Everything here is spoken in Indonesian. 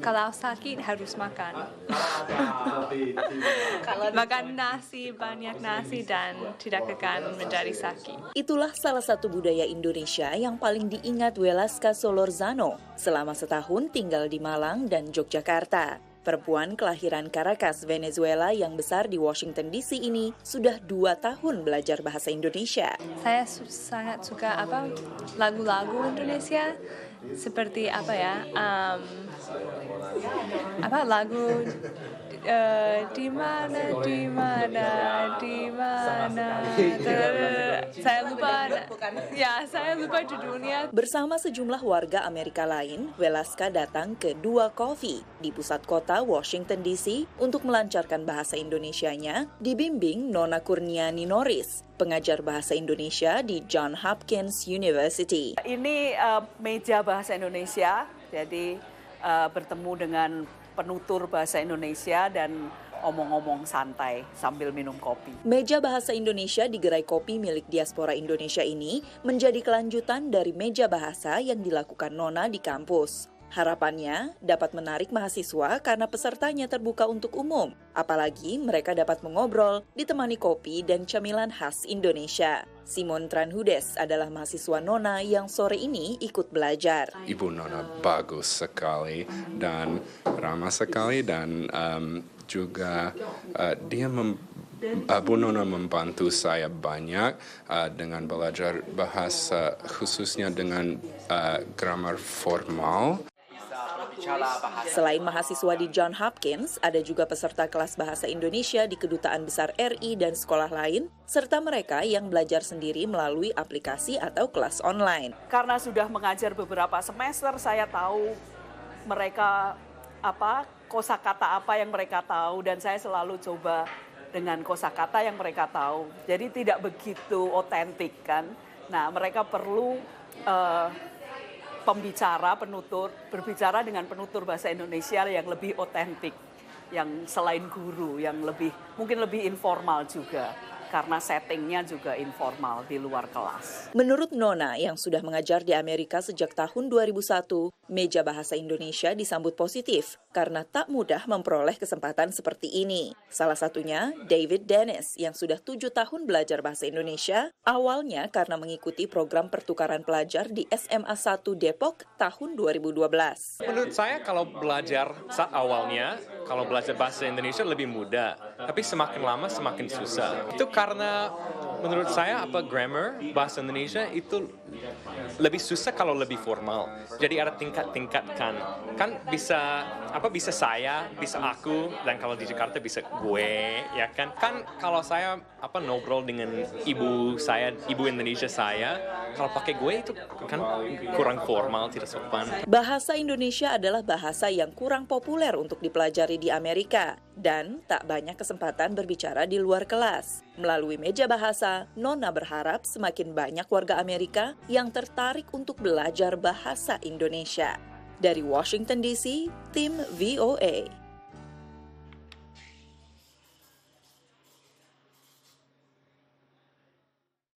kalau sakit harus makan. Makan nasi, banyak nasi dan tidak akan menjadi sakit. Itulah salah satu budaya Indonesia yang paling diingat Welaska Solorzano selama setahun tinggal di Malang dan Yogyakarta. Perempuan kelahiran Caracas, Venezuela yang besar di Washington DC ini sudah 2 tahun belajar bahasa Indonesia. Saya sangat suka lagu-lagu Indonesia seperti lagu di mana saya lupa judulnya. Bersama sejumlah warga Amerika lain, Welaska datang ke Dua Coffee di pusat kota Washington DC untuk melancarkan bahasa Indonesianya dibimbing Nona Kurniani Norris, pengajar bahasa Indonesia di Johns Hopkins University. Ini meja bahasa Indonesia, jadi bertemu dengan penutur bahasa Indonesia dan omong-omong santai sambil minum kopi. Meja bahasa Indonesia di gerai kopi milik diaspora Indonesia ini menjadi kelanjutan dari meja bahasa yang dilakukan Nona di kampus. Harapannya dapat menarik mahasiswa karena pesertanya terbuka untuk umum. Apalagi mereka dapat mengobrol, ditemani kopi dan camilan khas Indonesia. Simon Tranhudes adalah mahasiswa Nona yang sore ini ikut belajar. Ibu Nona bagus sekali dan ramah sekali dan juga Bu Nona membantu saya banyak dengan belajar bahasa khususnya dengan grammar formal. Selain mahasiswa di Johns Hopkins, ada juga peserta kelas bahasa Indonesia di Kedutaan Besar RI dan sekolah lain, serta mereka yang belajar sendiri melalui aplikasi atau kelas online. Karena sudah mengajar beberapa semester, saya tahu mereka kosakata apa yang mereka tahu, dan saya selalu coba dengan kosakata yang mereka tahu. Jadi tidak begitu otentik kan. Nah, mereka perlu berbicara dengan penutur bahasa Indonesia yang lebih otentik, yang selain guru, yang mungkin lebih informal juga. Karena settingnya juga informal di luar kelas. Menurut Nona yang sudah mengajar di Amerika sejak tahun 2001, meja bahasa Indonesia disambut positif karena tak mudah memperoleh kesempatan seperti ini. Salah satunya David Dennis yang sudah 7 tahun belajar bahasa Indonesia, awalnya karena mengikuti program pertukaran pelajar di SMA 1 Depok tahun 2012. Menurut saya kalau belajar saat awalnya, kalau belajar bahasa Indonesia lebih mudah, tapi semakin lama semakin susah. Itu karena menurut saya grammar bahasa Indonesia itu lebih susah kalau lebih formal. Jadi ada tingkat-tingkatkan. Kan bisa saya, bisa aku, dan kalau di Jakarta bisa gue, ya kan? Kan kalau saya ngobrol dengan ibu Indonesia saya, kalau pakai gue itu kan kurang formal, tidak sopan. Bahasa Indonesia adalah bahasa yang kurang populer untuk dipelajari di Amerika dan tak banyak kesempatan berbicara di luar kelas. Melalui meja bahasa, Nona berharap semakin banyak warga Amerika yang tertarik untuk belajar bahasa Indonesia. Dari Washington DC, tim VOA.